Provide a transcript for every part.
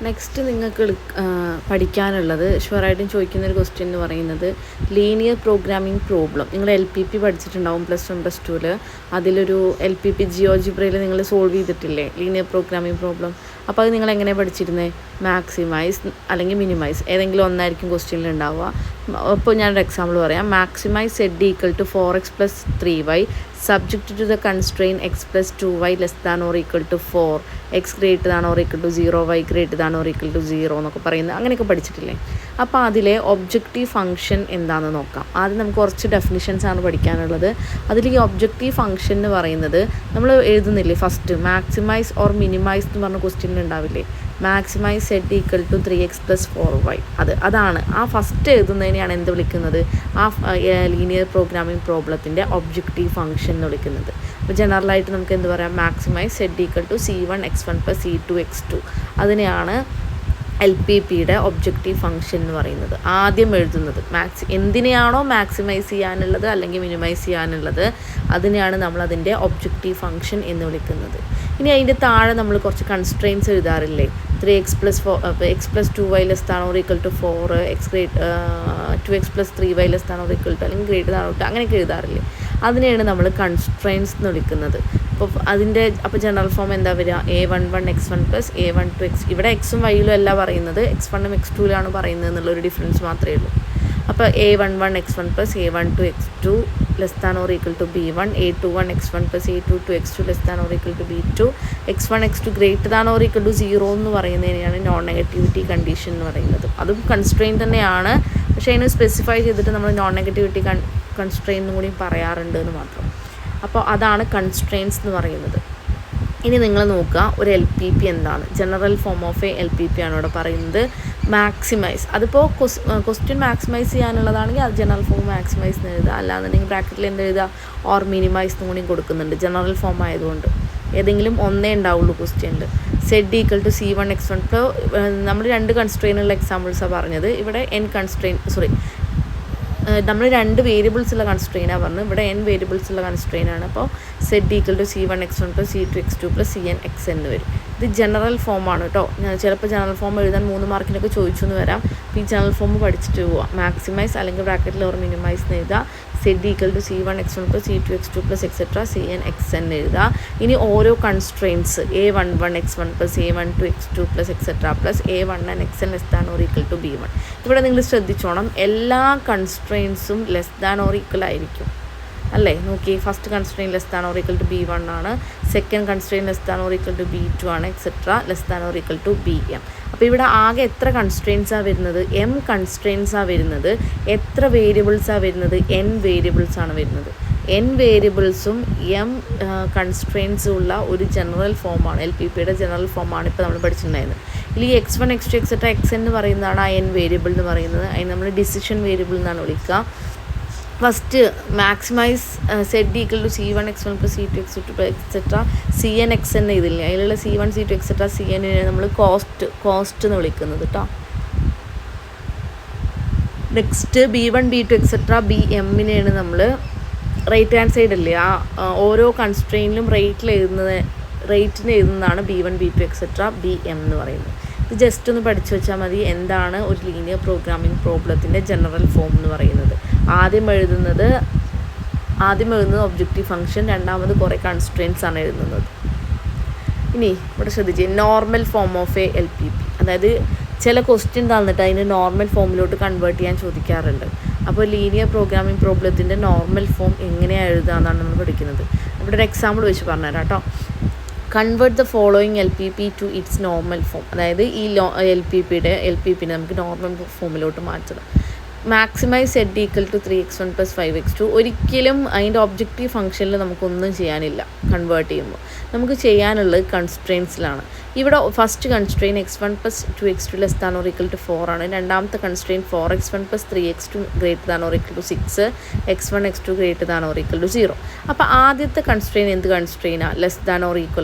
Next നിങ്ങൾക്ക് പഠിക്കാനുള്ളത് ഷുവറായിട്ടും ചോദിക്കുന്നൊരു question എന്ന് പറയുന്നത് ലീനിയർ പ്രോഗ്രാമിംഗ് പ്രോബ്ലം. നിങ്ങൾ LPP പഠിച്ചിട്ടുണ്ടാവും +1 +2 അതിലൊരു LPP ജിയോജിബ്രയിൽ നിങ്ങൾ സോൾവ് ചെയ്തിട്ടില്ലേ ലീനിയർ പ്രോഗ്രാമിംഗ് പ്രോബ്ലം. അപ്പോൾ അത് നിങ്ങൾ എങ്ങനെ പഠിച്ചിരുന്നത്? മാക്സിമൈസ് അല്ലെങ്കിൽ മിനിമൈസ് ഏതെങ്കിലും ഒന്നായിരിക്കും ക്വസ്റ്റ്യനിൽ ഉണ്ടാവുക. അപ്പോൾ ഞാനൊരു എക്സാമ്പിൾ പറയാം. Maximize z = 4x + 3y subject to the constraint x + 2y <= 4, x ≥ 0, y ≥ 0 എന്നൊക്കെ പറയുന്നത് അങ്ങനെയൊക്കെ പഠിച്ചിട്ടില്ലേ? അപ്പോൾ അതിലെ ഒബ്ജക്റ്റീവ് ഫംഗ്ഷൻ എന്താണെന്ന് നോക്കാം. ആദ്യം നമുക്ക് കുറച്ച് ഡെഫിനിഷൻസാണ് പഠിക്കാനുള്ളത്. അതിൽ ഈ ഒബ്ജക്റ്റീവ് ഫംഗ്ഷൻ എന്ന് പറയുന്നത് നമ്മൾ എഴുതുന്നില്ലേ ഫസ്റ്റ് മാക്സിമൈസ് ഓർ മിനിമൈസ് എന്ന് പറഞ്ഞ ക്വസ്റ്റ്യനിൽ ഉണ്ടാവില്ലേ മാക്സിമൈസ് z = 3x + 4y. അതാണ് ആ ഫസ്റ്റ് എഴുതുന്നതിനെയാണ് എന്ത് വിളിക്കുന്നത്? ആ ലീനിയർ പ്രോഗ്രാമിംഗ് പ്രോബ്ലത്തിൻ്റെ ഒബ്ജക്റ്റീവ് ഫംഗ്ഷൻ എന്ന് വിളിക്കുന്നത്. അപ്പോൾ ജനറലായിട്ട് നമുക്ക് എന്ത് പറയാം? Maximize z = c1 x1 + c2 x2 അതിനെയാണ് LPPയുടെ ഒബ്ജക്റ്റീവ് ഫംഗ്ഷൻ എന്ന് പറയുന്നത്. ആദ്യം എഴുതുന്നത് എന്തിനെയാണോ മാക്സിമൈസ് ചെയ്യാനുള്ളത് അല്ലെങ്കിൽ മിനിമൈസ് ചെയ്യാനുള്ളത് അതിനെയാണ് നമ്മൾ അതിൻ്റെ ഒബ്ജക്റ്റീവ് ഫംഗ്ഷൻ എന്ന് വിളിക്കുന്നത്. ഇനി അതിൻ്റെ താഴെ നമ്മൾ കുറച്ച് constraints എഴുതാറില്ലേ? 3x + 4 x + 2y <= 4 2x + 3y <= അല്ലെങ്കിൽ > അങ്ങനെയൊക്കെ എഴുതാറില്ലേ? അതിനെയാണ് നമ്മൾ കൺസ്ട്രെയിൻസ് എന്ന് വിളിക്കുന്നത്. അപ്പോൾ ജനറൽ ഫോം എന്താ വരിക? a11 x1 + a12 x. ഇവിടെ എക്സും വൈയിലും അല്ല പറയുന്നത്, x1 x2 പറയുന്നത് എന്നുള്ളൊരു ഡിഫറൻസ് മാത്രമേ ഉള്ളൂ. അപ്പോൾ a11 x1 + a12 x2 <= b1, a21 x1 + a22 x2 <= b2, x1 x2 > 0 എന്ന് പറയുന്നതിനെയാണ് നോൺ നെഗറ്റിവിറ്റി കണ്ടീഷൻ എന്ന് പറയുന്നത്. അതും കൺസ്ട്രെയിൻ തന്നെയാണ്, പക്ഷേ അതിന് സ്പെസിഫൈ ചെയ്തിട്ട് നമ്മൾ നോൺ നെഗറ്റിവിറ്റി കൺസ്ട്രെയിൻ എന്നും കൂടി പറയാറുണ്ട് എന്ന് മാത്രം. അപ്പോൾ അതാണ് കൺസ്ട്രെയിൻസ് എന്ന് പറയുന്നത്. ഇനി നിങ്ങൾ നോക്കുക ഒരു LPP എന്താണ്? ജനറൽ ഫോം ഓഫ് LPP ആണ് ഇവിടെ പറയുന്നത്. മാക്സിമൈസ് അതിപ്പോൾ ക്വസ്റ്റ്യൻ മാക്സിമൈസ് ചെയ്യാനുള്ളതാണെങ്കിൽ അത് ജനറൽ ഫോം മാക്സിമൈസ് എന്ന് എഴുതുക, അല്ലാന്നുണ്ടെങ്കിൽ ബ്രാക്കറ്റിൽ എന്ത് എഴുതുക? ഓർ മിനിമൈസ് എന്നും കൂടി കൊടുക്കുന്നുണ്ട് ജനറൽ ഫോം ആയതുകൊണ്ട്. ഏതെങ്കിലും ഒന്നേ ഉണ്ടാവുള്ളൂ ക്വസ്റ്റ്യനിൽ. z = c1 x1. ഇപ്പോൾ നമ്മൾ 2 കൺസ്ട്രെയിനുള്ള എക്സാമ്പിൾസാണ് പറഞ്ഞത്. ഇവിടെ നമ്മൾ 2 വേരിയബിൾസ് ഉള്ള കൺസ്ട്രെയിനാണ് പറഞ്ഞത്. ഇവിടെ n വേരിയബിൾസ് ഉള്ള കൺസ്ട്രെയിനാണ്. അപ്പോൾ z = c1 x1 + c2 x2 + cn xn വരും. ഇത് ജനറൽ ഫോമാണ് കേട്ടോ. ചിലപ്പോൾ ജനറൽ ഫോം എഴുതാൻ 3 മാർക്കിനൊക്കെ ചോദിച്ചു എന്ന് വരാം. അപ്പോൾ ഈ ജനറൽ ഫോം പഠിച്ചിട്ട് പോവാം. മാക്സിമൈസ് അല്ലെങ്കിൽ ബ്രാക്കറ്റിൽ ഓർ മിനിമൈസ് എന്ന് എഴുതുക. z = c1 x1 + c2 x2 + cn xn എഴുതുക. ഇനി ഓരോ constraints a11 x1 + a12 x2 + a1n xn <= b1. ഇവിടെ നിങ്ങൾ ശ്രദ്ധിച്ചോണം, എല്ലാ കൺസ്ട്രെയിൻസും <= ആയിരിക്കും അല്ലേ? നോക്കി, ഫസ്റ്റ് കൺസ്ട്രെയിൻ <= b1 ആണ്, സെക്കൻഡ് കൺസ്ട്രെയിൻ <= b2 ആണ്, <= bm. അപ്പോൾ ഇവിടെ ആകെ എത്ര കൺസ്ട്രെയിൻസാണ് വരുന്നത്? m കൺസ്ട്രെയിൻസാണ് വരുന്നത്. എത്ര വേരിയബിൾസാണ് വരുന്നത്? n വേരിയബിൾസാണ് വരുന്നത്. n വേരിയബിൾസും m കൺസ്ട്രെയിൻസും ഉള്ള ഒരു ജനറൽ ഫോമാണ് LPPയുടെ ജനറൽ ഫോമാണ് ഇപ്പോൾ നമ്മൾ പഠിച്ചിട്ടുണ്ടായിരുന്നത്. ഇതിൽ x1 x2 xn എന്ന് പറയുന്നതാണ് ആ n വേരിയബിൾ എന്ന് പറയുന്നത്. അതിന് നമ്മൾ ഡിസിഷൻ വേരിയബിൾ എന്നാണ് വിളിക്കുക. First maximize z = c1 x1 + c2 x2 cn xn ഇതില്ലേ? അതിലുള്ള c1 c2 cn നമ്മൾ കോസ്റ്റ് എന്ന് വിളിക്കുന്നത് കേട്ടോ. നെക്സ്റ്റ് b1 b2 bmനെയാണ് നമ്മൾ റൈറ്റ് ഹാൻഡ് സൈഡ് അല്ലേ ആ ഓരോ കൺസ്ട്രെയിനിലും റേറ്റിന് എഴുതുന്നതാണ് b1 b2 bm എന്ന് പറയുന്നത്. ഇത് ജസ്റ്റ് ഒന്ന് പഠിച്ചു വെച്ചാൽ മതി എന്താണ് ഒരു ലീനിയർ പ്രോഗ്രാമിംഗ് പ്രോബ്ലത്തിൻ്റെ ജനറൽ ഫോം എന്ന് പറയുന്നത്. ആദ്യം എഴുതുന്നത് ഒബ്ജക്റ്റീവ് ഫംഗ്ഷൻ, രണ്ടാമത് കുറേ കൺസ്ട്രെയിൻസ് ആണ് എഴുതുന്നത്. ഇനി ഇവിടെ ശ്രദ്ധിച്ച് നോർമൽ ഫോം ഓഫ് LPP, അതായത് ചില ക്വസ്റ്റ്യൻ തന്നിട്ട് അതിന് നോർമൽ ഫോമിലോട്ട് കൺവേർട്ട് ചെയ്യാൻ ചോദിക്കാറുണ്ട്. അപ്പോൾ ലീനിയർ പ്രോഗ്രാമിംഗ് പ്രോബ്ലത്തിൻ്റെ നോർമൽ ഫോം എങ്ങനെയാണ് എഴുതുകയെന്നാണ് നമ്മൾ പഠിക്കുന്നത്. ഇവിടെ ഒരു എക്സാമ്പിൾ വെച്ച് പറഞ്ഞുതരാം കേട്ടോ. Convert the following LPP to its normal form. അതായത് ഈ LPPനെ നമുക്ക് നോർമൽ ഫോമിലോട്ട് മാറ്റണം. Maximize z = 3x1 + 5x2. ഒരിക്കലും അതിൻ്റെ ഒബ്ജക്റ്റീവ് ഫംഗ്ഷനിൽ നമുക്കൊന്നും ചെയ്യാനില്ല. കൺവേർട്ട് ചെയ്യുമ്പോൾ നമുക്ക് ചെയ്യാനുള്ളത് കൺസ്ട്രെയിൻസിലാണ്. ഇവിടെ ഫസ്റ്റ് കൺസ്ട്രെയിൻ x1 + 2x2 <= 4 ആണ്. രണ്ടാമത്തെ constraint 4x1 + 3x2 <= 6, x1 x2 <= 0. അപ്പോൾ ആദ്യത്തെ കൺസ്ട്രെയിൻ എന്ത് കൺസ്ട്രെയിനാണ്?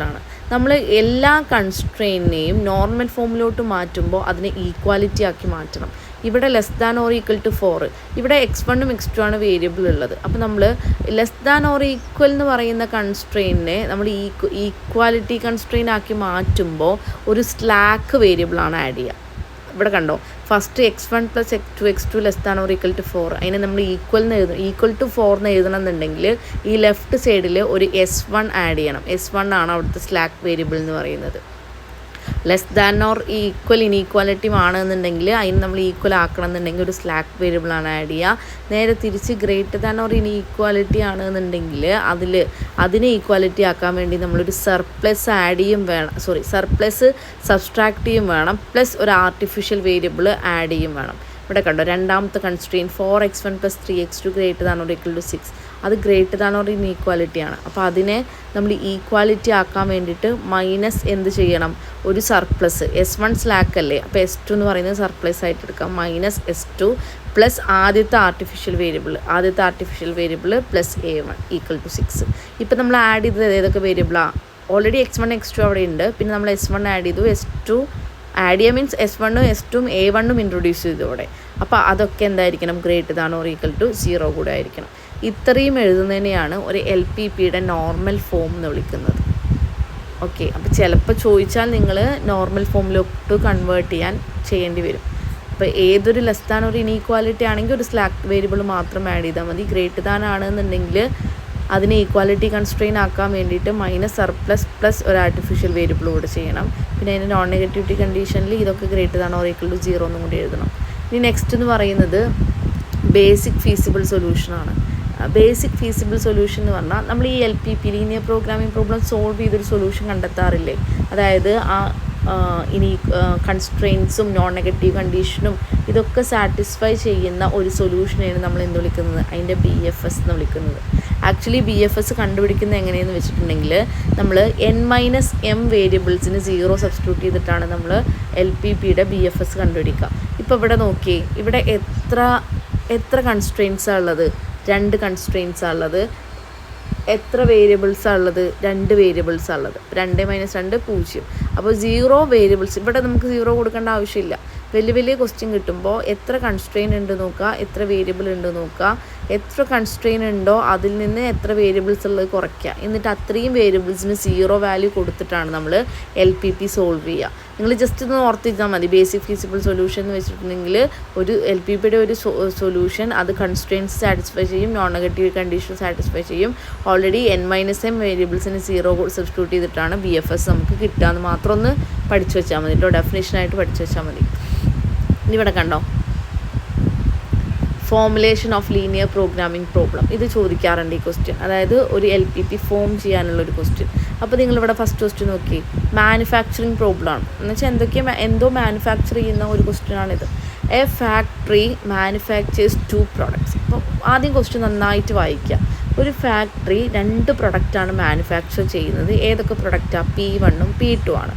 <= ആണ്. നമ്മൾ എല്ലാ കൺസ്ട്രെയിനെയും നോർമൽ ഫോമിലോട്ട് മാറ്റുമ്പോൾ അതിനെ ഈക്വാലിറ്റി ആക്കി മാറ്റണം. ഇവിടെ less than or equal to 4. ഇവിടെ x1ഉം x2 ആണ് വേരിയബിൾ ഉള്ളത്. അപ്പോൾ നമ്മൾ ലെസ് ദാൻ ഓർ ഈക്വൽ എന്ന് പറയുന്ന കൺസ്ട്രെയിനെ നമ്മൾ ഈക്വാലിറ്റി കൺസ്ട്രെയിൻ ആക്കി മാറ്റുമ്പോൾ ഒരു സ്ലാക്ക് വേരിയബിളാണ് ആഡ് ചെയ്യുക. ഇവിടെ കണ്ടോ, first x1 + x2 less than or equal to 4. അതിനെ നമ്മൾ ഈക്വൽ ടു 4 എന്ന് എഴുതണമെന്നുണ്ടെങ്കിൽ ഈ ലെഫ്റ്റ് സൈഡിൽ ഒരു S1 ആഡ് ചെയ്യണം. S1 ആണ് അവിടുത്തെ സ്ലാക്ക് വേരിയബിൾ എന്ന് പറയുന്നത്. Less than or equal inequality ആണെന്നുണ്ടെങ്കിൽ അതിന് നമ്മൾ ഈക്വൽ ആക്കണം എന്നുണ്ടെങ്കിൽ ഒരു സ്ലാക്ക് വേരിയബിളാണ് ആഡ് ചെയ്യുക. നേരെ തിരിച്ച് ഗ്രേറ്റർ ദാൻ ഓർ ഇനീക്വാലിറ്റി ആണെന്നുണ്ടെങ്കിൽ അതിനെ ഈക്വാലിറ്റി ആക്കാൻ വേണ്ടി നമ്മളൊരു സർപ്ലസ് ആഡ് ചെയ്യും വേണം, സർപ്ലസ് സബ്സ്ട്രാക്ട് ചെയ്യും വേണം, പ്ലസ് ഒരു ആർട്ടിഫിഷ്യൽ വേരിയബിൾ ആഡ് ചെയ്യും വേണം. ഇവിടെ കണ്ടോ, രണ്ടാമത്തെ constraint 4x1 + 3x2 greater than or equal to 6. അത് ഗ്രേറ്റർ ദാൻ ഓർ ഇനീക്വാലിറ്റിയാണ്. അപ്പോൾ അതിനെ നമ്മൾ ഈക്വാലിറ്റി ആക്കാൻ വേണ്ടിയിട്ട് മൈനസ് എന്ത് ചെയ്യണം, ഒരു സർപ്ലസ്. S1 സ്ലാക്ക് അല്ലേ, അപ്പോൾ S2 എന്ന് പറയുന്നത് സർപ്ലസ് ആയിട്ട് എടുക്കാം. മൈനസ് S2 പ്ലസ് ആദ്യത്തെ artificial variable plus A1 equal to 6. ഇപ്പം നമ്മൾ ആഡ് ചെയ്തത് ഏതൊക്കെ വേരിയബിളാണ്? ഓൾറെഡി x1 x2 അവിടെ ഉണ്ട്. പിന്നെ നമ്മൾ S1 ആഡ് ചെയ്തു. S2 ആഡ് ചെയ്യുക മീൻസ് S1ഉം S2ഉം A1ഉം ഇൻട്രൊഡ്യൂസ് ചെയ്തു ഇവിടെ. അപ്പോൾ അതൊക്കെ എന്തായിരിക്കണം, greater than or equal to 0 കൂടെ ആയിരിക്കണം. ഇത്രയും എഴുതുന്നതിനെയാണ് ഒരു LPPയുടെ നോർമൽ ഫോം എന്ന് വിളിക്കുന്നത്. ഓക്കെ, അപ്പോൾ ചിലപ്പോൾ ചോദിച്ചാൽ നിങ്ങൾ നോർമൽ ഫോമിലോട്ട് കൺവേർട്ട് ചെയ്യേണ്ടി വരും. അപ്പോൾ ഏതൊരു ലെസ് ദാൻ ഒരു ഇനീക്വാലിറ്റി ആണെങ്കിൽ ഒരു സ്ലാക്ക് വേരിയബിൾ മാത്രം ആഡ് ചെയ്താൽ മതി. ഗ്രേറ്റർ ദാൻ ആണെന്നുണ്ടെങ്കിൽ അതിനെ ഈക്വാലിറ്റി കൺസ്ട്രെയിൻ ആക്കാൻ വേണ്ടിയിട്ട് മൈനസ് സർപ്ലസ് പ്ലസ് ഒരു ആർട്ടിഫിഷ്യൽ വേരിയബിൾ കൂടെ ചെയ്യണം. പിന്നെ അതിൻ്റെ നോൺ നെഗറ്റിവിറ്റി കണ്ടീഷനിൽ ഇതൊക്കെ greater than or equal to 0 എന്നും കൂടി എഴുതണം. ഇനി നെക്സ്റ്റ് എന്ന് പറയുന്നത് ബേസിക് ഫീസിബിൾ സൊല്യൂഷനാണ്. ബേസിക് ഫീസിബിൾ സൊല്യൂഷൻ എന്ന് പറഞ്ഞാൽ നമ്മൾ ഈ LPP linear programming problem solve ചെയ്തൊരു സൊല്യൂഷൻ കണ്ടെത്താറില്ലേ, അതായത് ഇനി കൺസ്ട്രെയിൻസും നോൺ നെഗറ്റീവ് കണ്ടീഷനും ഇതൊക്കെ സാറ്റിസ്ഫൈ ചെയ്യുന്ന ഒരു സൊല്യൂഷനെയാണ് നമ്മൾ എന്ത് വിളിക്കുന്നത്, അതിൻ്റെ BFS എന്ന് വിളിക്കുന്നത്. ആക്ച്വലി BFS കണ്ടുപിടിക്കുന്നത് എങ്ങനെയെന്ന് വെച്ചിട്ടുണ്ടെങ്കിൽ നമ്മൾ n-m വേരിയബിൾസിന് 0 സബ്സ്റ്റിറ്റ്യൂട്ട് ചെയ്തിട്ടാണ് നമ്മൾ LPPയുടെ BFS കണ്ടുപിടിക്കുക. ഇപ്പോൾ ഇവിടെ നോക്കിയേ, ഇവിടെ എത്ര കൺസ്ട്രെയിൻസാണ് ഉള്ളത്? 2 കൺസ്ട്രെയിൻസാണ് ഉള്ളത്. എത്ര വേരിയബിൾസാണ് ഉള്ളത്? 2 വേരിയബിൾസാണ് ഉള്ളത്. 2 - 2 0. അപ്പോൾ 0 വേരിയബിൾസ്. ഇവിടെ നമുക്ക് 0 കൊടുക്കേണ്ട ആവശ്യമില്ല. വലിയ ക്വസ്റ്റ്യൻ കിട്ടുമ്പോൾ എത്ര കൺസ്ട്രെയിൻ ഉണ്ട് നോക്കുക, എത്ര വേരിയബിൾ ഉണ്ട് നോക്കുക, എത്ര കൺസ്ട്രെയിൻ ഉണ്ടോ അതിൽ നിന്ന് എത്ര വേരിയബിൾസ് ഉള്ളത് കുറയ്ക്കുക. എന്നിട്ട് അത്രയും വേരിയബിൾസിന് 0 വാല്യൂ കൊടുത്തിട്ടാണ് നമ്മൾ LPP സോൾവ് ചെയ്യുക. നിങ്ങൾ ജസ്റ്റ് ഒന്ന് ഓർത്തിരുന്നാൽ മതി. ബേസിക് ഫീസിബിൾ സൊല്യൂഷൻ എന്ന് വെച്ചിട്ടുണ്ടെങ്കിൽ ഒരു LPPയുടെ ഒരു സൊല്യൂഷൻ അത് കൺസ്ട്രെയിൻസ് സാറ്റിസ്ഫൈ ചെയ്യും, നോൺ നെഗറ്റീവ് കണ്ടീഷൻ സാറ്റിസ്ഫൈ ചെയ്യും. ഓൾറെഡി n-m വേരിയബിൾസിന് 0 സബ്സ്റ്റിറ്റ്യൂട്ട് ചെയ്തിട്ടാണ് BFS നമുക്ക് കിട്ടുക എന്ന് മാത്രം ഒന്ന് പഠിച്ചു വെച്ചാൽ മതി കേട്ടോ. ഡെഫിനേഷനായിട്ട് പഠിച്ചു വെച്ചാൽ മതി. ഇനി ഇവിടെ കണ്ടോ, formulation of linear programming problem. ഇത് ചോദിക്കാറുണ്ട് ഈ ക്വസ്റ്റ്യൻ, അതായത് ഒരു LPP ഫോം ചെയ്യാനുള്ളൊരു ക്വസ്റ്റ്യൻ. അപ്പോൾ നിങ്ങളിവിടെ ഫസ്റ്റ് ക്വസ്റ്റ്യൻ നോക്കി, മാനുഫാക്ചറിങ് പ്രോബ്ലമാണ് എന്ന് വെച്ചാൽ എന്തോ മാനുഫാക്ചർ ചെയ്യുന്ന ഒരു ക്വസ്റ്റ്യനാണിത്. A factory manufactures 2 products. അപ്പോൾ ആദ്യം ക്വസ്റ്റ്യൻ നന്നായിട്ട് വായിക്കുക. ഒരു ഫാക്ടറി 2 പ്രൊഡക്റ്റാണ് മാനുഫാക്ചർ ചെയ്യുന്നത്. ഏതൊക്കെ പ്രൊഡക്റ്റാണ്? P1ഉം P2 ആണ്.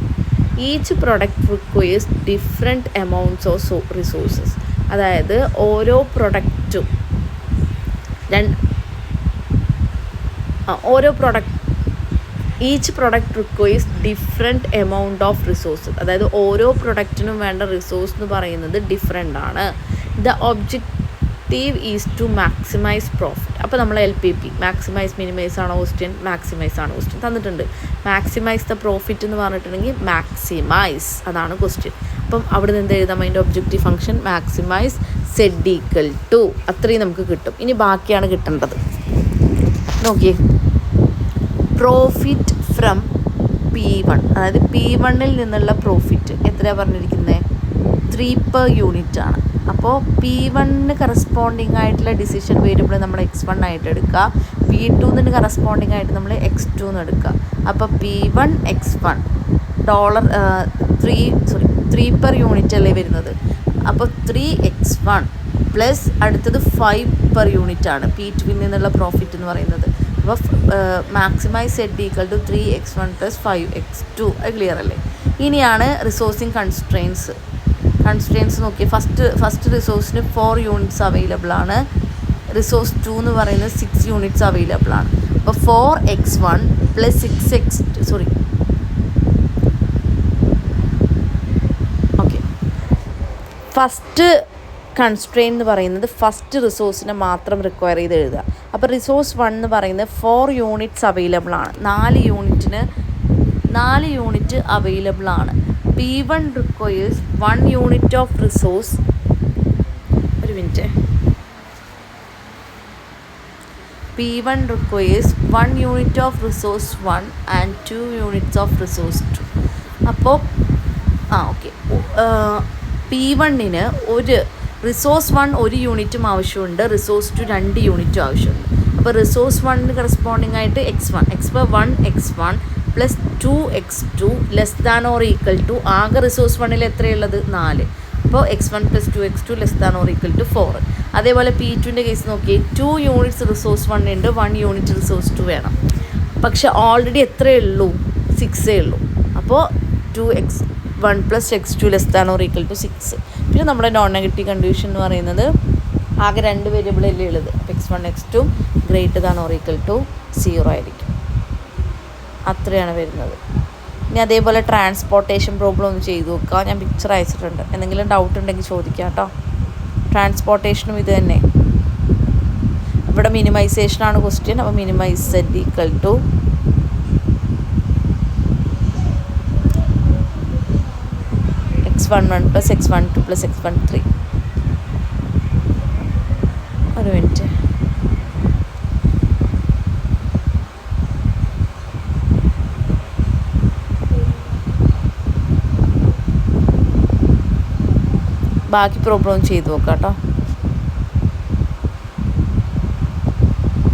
Each product requires different amounts of resources. അതായത് ഓരോ പ്രൊഡക്റ്റും each product requires different amount of resources. അതായത് ഓരോ പ്രൊഡക്റ്റിനും വേണ്ട റിസോഴ്സ് എന്ന് പറയുന്നത് ഡിഫറെൻ്റ് ആണ്. The objective is to maximise profit. അപ്പോൾ നമ്മൾ LPP മാക്സിമൈസ് മിനിമൈസ് ആണോ ക്വസ്റ്റ്യൻ? മാക്സിമൈസ് ആണ് ക്വസ്റ്റ്യൻ തന്നിട്ടുണ്ട്. മാക്സിമൈസ് ദ പ്രോഫിറ്റ് എന്ന് പറഞ്ഞിട്ടുണ്ടെങ്കിൽ മാക്സിമൈസ് അതാണ് ക്വസ്റ്റ്യൻ. അപ്പം അവിടെ നിന്ന് എഴുതാം അതിൻ്റെ ഒബ്ജക്റ്റീവ് ഫംഗ്ഷൻ മാക്സിമൈസ് Z = അത്രയും നമുക്ക് കിട്ടും. ഇനി ബാക്കിയാണ് കിട്ടേണ്ടത്. നോക്കിയേ, പ്രോഫിറ്റ് ഫ്രം P1, അതായത് P1ൽ നിന്നുള്ള പ്രോഫിറ്റ് എത്രയാണ് പറഞ്ഞിരിക്കുന്നത്? 3 per unit ആണ്. അപ്പോൾ P1ന് കറസ്പോണ്ടിങ് ആയിട്ടുള്ള ഡിസിഷൻ വേരിയബിൾ നമ്മൾ x1 ആയിട്ട് എടുക്കുക, P2ന് കറസ്പോണ്ടിങ് ആയിട്ട് നമ്മൾ x2 എന്ന് എടുക്കുക. അപ്പോൾ P1 x1 3 per unit അല്ലേ വരുന്നത്. അപ്പോൾ 3x1 പ്ലസ് അടുത്തത് 5 per unit ആണ് P2ൽ നിന്നുള്ള പ്രോഫിറ്റ് എന്ന് പറയുന്നത്. അപ്പോൾ മാക്സിമൈസ് Z = 3x1 + 5x2. അത് ക്ലിയർ അല്ലേ? ഇനിയാണ് റിസോഴ്സിങ് കൺസ്ട്രെയിൻസ് നോക്കി. ഫസ്റ്റ് റിസോഴ്സിന് 4 units അവൈലബിൾ ആണ്. റിസോഴ്സ് 2 എന്ന് പറയുന്നത് 6 units അവൈലബിൾ ആണ്. അപ്പോൾ 4x1 + 6x2 ഫസ്റ്റ് കൺസ്ട്രെയിൻ എന്ന് പറയുന്നത് ഫസ്റ്റ് റിസോഴ്സിനെ മാത്രം റിക്വയർ ചെയ്ത് എഴുതുക. അപ്പോൾ റിസോഴ്സ് 1 എന്ന് പറയുന്നത് 4 യൂണിറ്റ്സ് അവൈലബിൾ ആണ്. 4 യൂണിറ്റ് അവൈലബിൾ ആണ്. P1 requires 1 unit of resource. ഒരു minute. P1 requires 1 unit of resource 1 and 2 units of resource 2. അപ്പോൾ ഓക്കെ, P1-ന് ഒരു റിസോഴ്സ് 1 1 യൂണിറ്റും ആവശ്യമുണ്ട്, റിസോഴ്സ് 2 2 യൂണിറ്റും ആവശ്യമുണ്ട്. അപ്പോൾ റിസോഴ്സ് 1-ന് കറസ്പോണ്ടിങ് ആയിട്ട് x1 x1 plus 2x2 less than or equal to, ആകെ റിസോഴ്സ് 1-ൽ എത്രയുള്ളത് 4. അപ്പോൾ x1 plus 2x2 less than or equal to 4. അതേപോലെ P2-ൻ്റെ കേസ് നോക്കി, 2 യൂണിറ്റ്സ് റിസോഴ്സ് 1 ഉണ്ട്, 1 യൂണിറ്റ് റിസോഴ്സ് 2 വേണം. പക്ഷെ ഓൾറെഡി എത്രയേ ഉള്ളൂ, 6 ഉള്ളൂ. അപ്പോൾ 2x1 plus x2 less than or equal to 6. പിന്നെ നമ്മുടെ നോൺ നെഗറ്റീവ് കണ്ടീഷൻ എന്ന് പറയുന്നത് ആകെ 2 വേരിയബിൾ അല്ലേ ഉള്ളത്. അപ്പോൾ x1 x2 greater than or equal to 0 ആയിരിക്കും. അത്രയാണ് വരുന്നത്. ഇനി അതേപോലെ ട്രാൻസ്പോർട്ടേഷൻ പ്രോബ്ലം ഒന്ന് ചെയ്ത് നോക്കുക. ഞാൻ പിക്ചർ അയച്ചിട്ടുണ്ട്, എന്തെങ്കിലും ഡൗട്ട് ഉണ്ടെങ്കിൽ ചോദിക്കാം കേട്ടോ. ട്രാൻസ്പോർട്ടേഷനും ഇത് തന്നെ. ഇവിടെ മിനിമൈസേഷനാണ് ക്വസ്റ്റ്യൻ. അപ്പോൾ minimize z equal to x11 plus x12 plus x13. ഒരു മിനിറ്റ്. ബാക്കി പ്രോബ്ലം ചെയ്ത് നോക്കാം കേട്ടോ.